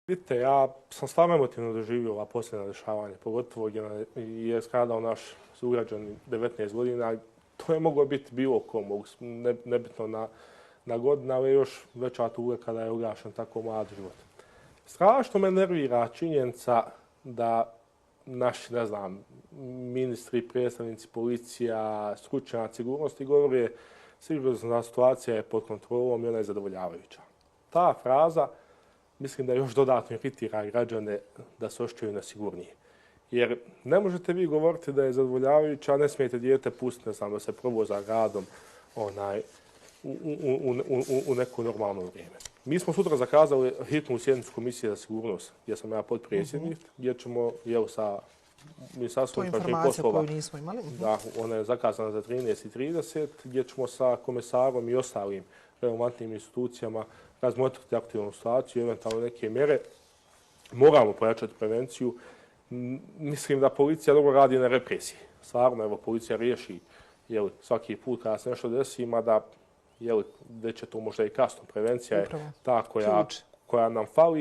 Vidite, ja sam stvarno emotivno doživio ova posljednja dešavanja, pogotovo gdje je stradao naš sugrađan 19 godina. To je moglo biti bilo ko, nebitno na godina, ali još veća tuga kada je ugašen tako mlad život. Strašno me nervira činjenica da naši, ne znam, ministri, predstavnici, policija, stručnjaci sigurnosti govore sigurnosna situacija je pod kontrolom i ona je zadovoljavajuća. Ta fraza mislim da još dodatno iritira građane da se osjećaju nesigurnije. Jer ne možete vi govoriti da je zadovoljavajuća, a ne smijete dijete pustiti, ne znam, da se provoza gradom u neko normalno vrijeme. Mi smo sutra zakazali hitnu sjednicu Komisije za sigurnost, gdje sam ja potpredsjednik, gdje ćemo sa Ministarstvom unutrašnjih poslova. To je informacija koju nismo imali. Da, ona je zakazana za 13:30, gdje ćemo sa komesarom i ostalim relevantnim institucijama razmotriti aktivnu situaciju, eventualno neke mjere. Moramo pojačati prevenciju. Mislim da policija dobro radi na represiji. Stvarno, evo, policija riješi svaki put kada se nešto desi, mada već je to možda i kasno. Prevencija je ta koja nam fali.